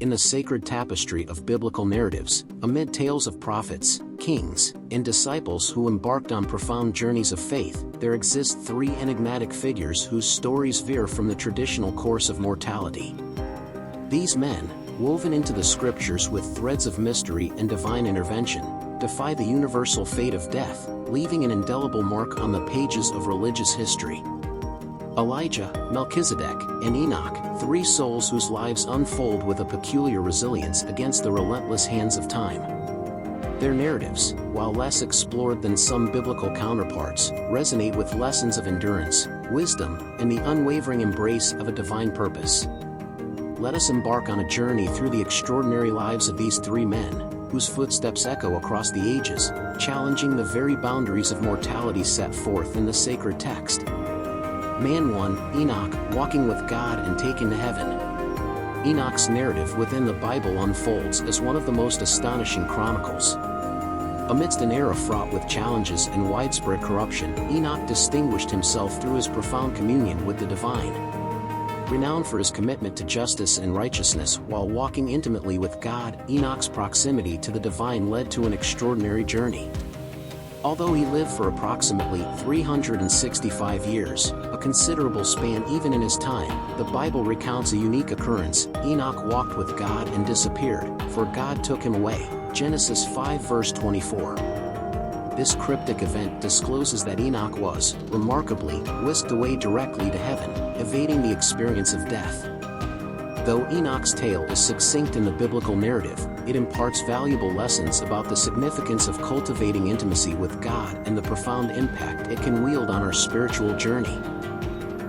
In the sacred tapestry of biblical narratives, amid tales of prophets, kings, and disciples who embarked on profound journeys of faith, there exist three enigmatic figures whose stories veer from the traditional course of mortality. These men, woven into the scriptures with threads of mystery and divine intervention, defy the universal fate of death, leaving an indelible mark on the pages of religious history. Elijah, Melchizedek, and Enoch, three souls whose lives unfold with a peculiar resilience against the relentless hands of time. Their narratives, while less explored than some biblical counterparts, resonate with lessons of endurance, wisdom, and the unwavering embrace of a divine purpose. Let us embark on a journey through the extraordinary lives of these three men, whose footsteps echo across the ages, challenging the very boundaries of mortality set forth in the sacred text. Man 1, Enoch, walking with God and taken to heaven. Enoch's narrative within the Bible unfolds as one of the most astonishing chronicles. Amidst an era fraught with challenges and widespread corruption, Enoch distinguished himself through his profound communion with the divine. Renowned for his commitment to justice and righteousness while walking intimately with God, Enoch's proximity to the divine led to an extraordinary journey. Although he lived for approximately 365 years, a considerable span even in his time, the Bible recounts a unique occurrence. Enoch walked with God and disappeared, for God took him away. Genesis 5 verse 24. This cryptic event discloses that Enoch was, remarkably, whisked away directly to heaven, evading the experience of death. Though Enoch's tale is succinct in the biblical narrative, it imparts valuable lessons about the significance of cultivating intimacy with God and the profound impact it can wield on our spiritual journey.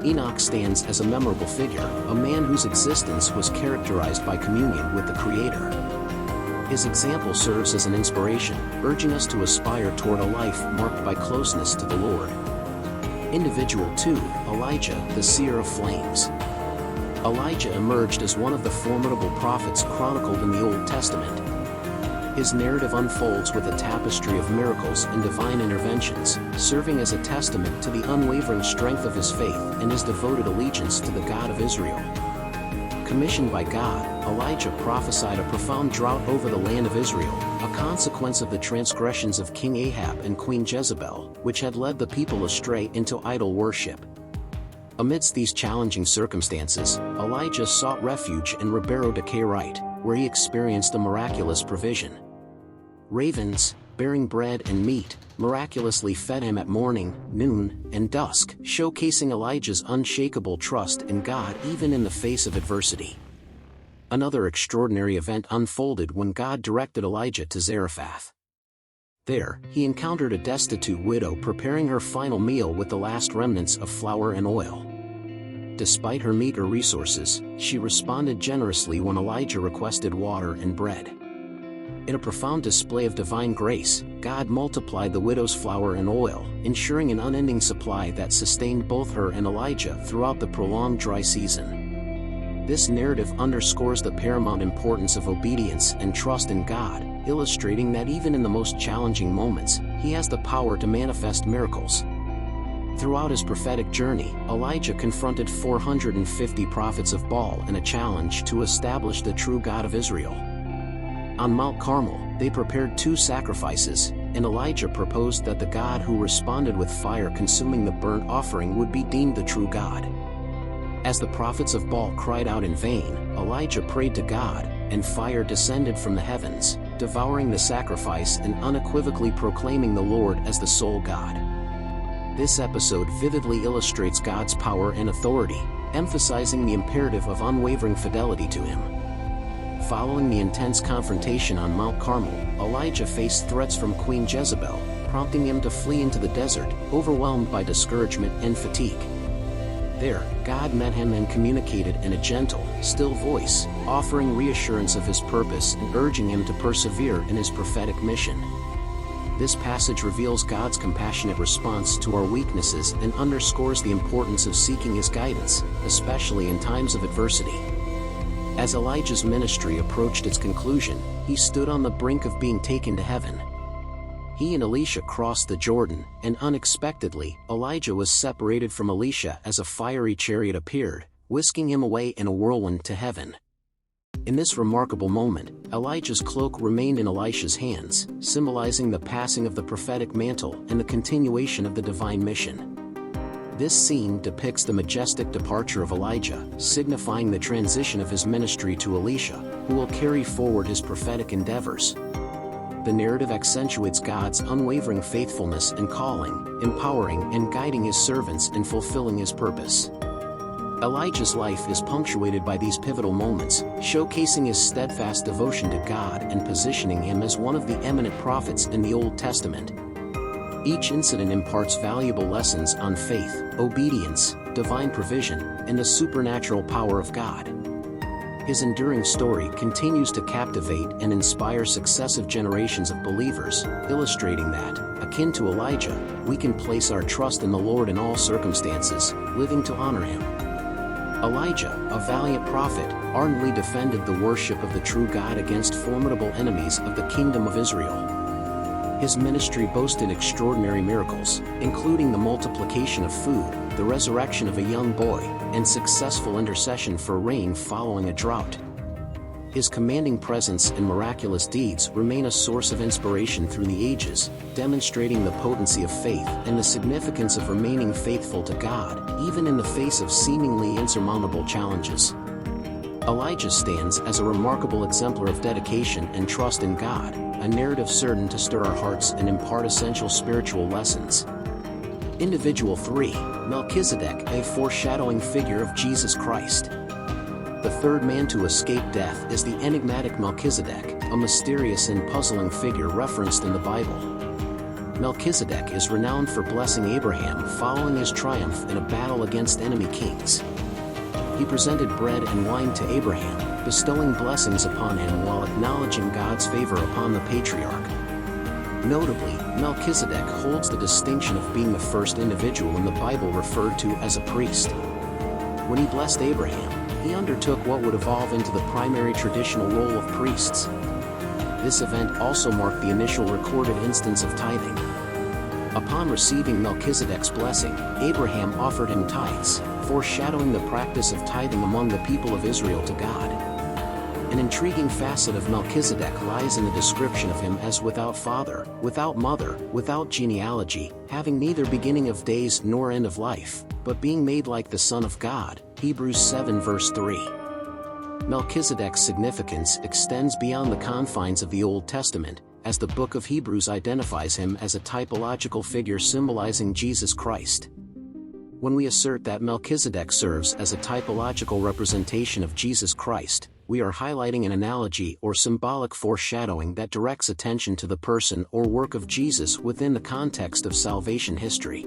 Enoch stands as a memorable figure, a man whose existence was characterized by communion with the Creator. His example serves as an inspiration, urging us to aspire toward a life marked by closeness to the Lord. Individual 2, Elijah, the seer of flames. Elijah emerged as one of the formidable prophets chronicled in the Old Testament. His narrative unfolds with a tapestry of miracles and divine interventions, serving as a testament to the unwavering strength of his faith and his devoted allegiance to the God of Israel. Commissioned by God, Elijah prophesied a profound drought over the land of Israel, a consequence of the transgressions of King Ahab and Queen Jezebel, which had led the people astray into idol worship. Amidst these challenging circumstances, Elijah sought refuge in Ribero de Kerite, where he experienced a miraculous provision. Ravens, bearing bread and meat, miraculously fed him at morning, noon, and dusk, showcasing Elijah's unshakable trust in God even in the face of adversity. Another extraordinary event unfolded when God directed Elijah to Zarephath. There, he encountered a destitute widow preparing her final meal with the last remnants of flour and oil. Despite her meager resources, she responded generously when Elijah requested water and bread. In a profound display of divine grace, God multiplied the widow's flour and oil, ensuring an unending supply that sustained both her and Elijah throughout the prolonged dry season. This narrative underscores the paramount importance of obedience and trust in God, illustrating that even in the most challenging moments, He has the power to manifest miracles. Throughout his prophetic journey, Elijah confronted 450 prophets of Baal in a challenge to establish the true God of Israel. On Mount Carmel, they prepared 2 sacrifices, and Elijah proposed that the God who responded with fire consuming the burnt offering would be deemed the true God. As the prophets of Baal cried out in vain, Elijah prayed to God, and fire descended from the heavens, devouring the sacrifice and unequivocally proclaiming the Lord as the sole God. This episode vividly illustrates God's power and authority, emphasizing the imperative of unwavering fidelity to Him. Following the intense confrontation on Mount Carmel, Elijah faced threats from Queen Jezebel, prompting him to flee into the desert, overwhelmed by discouragement and fatigue. There, God met him and communicated in a gentle, still voice, offering reassurance of His purpose and urging him to persevere in his prophetic mission. This passage reveals God's compassionate response to our weaknesses and underscores the importance of seeking His guidance, especially in times of adversity. As Elijah's ministry approached its conclusion, he stood on the brink of being taken to heaven. He and Elisha crossed the Jordan, and unexpectedly, Elijah was separated from Elisha as a fiery chariot appeared, whisking him away in a whirlwind to heaven. In this remarkable moment, Elijah's cloak remained in Elisha's hands, symbolizing the passing of the prophetic mantle and the continuation of the divine mission. This scene depicts the majestic departure of Elijah, signifying the transition of his ministry to Elisha, who will carry forward his prophetic endeavors. The narrative accentuates God's unwavering faithfulness and calling, empowering and guiding his servants in fulfilling his purpose. Elijah's life is punctuated by these pivotal moments, showcasing his steadfast devotion to God and positioning him as one of the eminent prophets in the Old Testament. Each incident imparts valuable lessons on faith, obedience, divine provision, and the supernatural power of God. His enduring story continues to captivate and inspire successive generations of believers, illustrating that, akin to Elijah, we can place our trust in the Lord in all circumstances, living to honor him. Elijah, a valiant prophet, ardently defended the worship of the true God against formidable enemies of the kingdom of Israel. His ministry boasted extraordinary miracles, including the multiplication of food, the resurrection of a young boy, and successful intercession for rain following a drought. His commanding presence and miraculous deeds remain a source of inspiration through the ages, demonstrating the potency of faith and the significance of remaining faithful to God, even in the face of seemingly insurmountable challenges. Elijah stands as a remarkable exemplar of dedication and trust in God, a narrative certain to stir our hearts and impart essential spiritual lessons. Individual 3, Melchizedek, a foreshadowing figure of Jesus Christ. The third man to escape death is the enigmatic Melchizedek, a mysterious and puzzling figure referenced in the Bible. Melchizedek is renowned for blessing Abraham following his triumph in a battle against enemy kings. He presented bread and wine to Abraham, bestowing blessings upon him while acknowledging God's favor upon the patriarch. Notably, Melchizedek holds the distinction of being the first individual in the Bible referred to as a priest. When he blessed Abraham, he undertook what would evolve into the primary traditional role of priests. This event also marked the initial recorded instance of tithing. Upon receiving Melchizedek's blessing, Abraham offered him tithes, foreshadowing the practice of tithing among the people of Israel to God. An intriguing facet of Melchizedek lies in the description of him as without father, without mother, without genealogy, having neither beginning of days nor end of life, but being made like the Son of God, Hebrews 7 verse 3. Melchizedek's significance extends beyond the confines of the Old Testament, as the book of Hebrews identifies him as a typological figure symbolizing Jesus Christ. When we assert that Melchizedek serves as a typological representation of Jesus Christ, we are highlighting an analogy or symbolic foreshadowing that directs attention to the person or work of Jesus within the context of salvation history.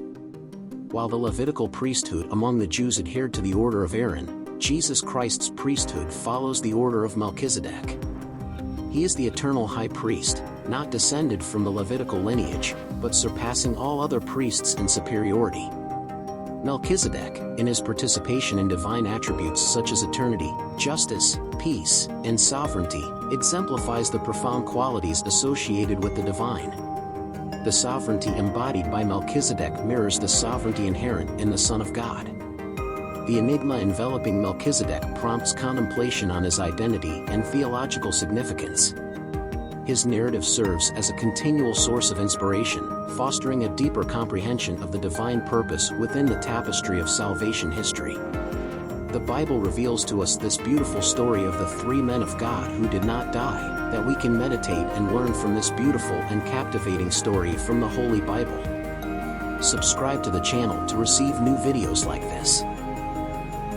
While the Levitical priesthood among the Jews adhered to the order of Aaron, Jesus Christ's priesthood follows the order of Melchizedek. He is the eternal high priest, not descended from the Levitical lineage, but surpassing all other priests in superiority. Melchizedek, in his participation in divine attributes such as eternity, justice, peace, and sovereignty, exemplifies the profound qualities associated with the divine. The sovereignty embodied by Melchizedek mirrors the sovereignty inherent in the Son of God. The enigma enveloping Melchizedek prompts contemplation on his identity and theological significance. His narrative serves as a continual source of inspiration, fostering a deeper comprehension of the divine purpose within the tapestry of salvation history. The Bible reveals to us this beautiful story of the three men of God who did not die, that we can meditate and learn from this beautiful and captivating story from the Holy Bible. Subscribe to the channel to receive new videos like this.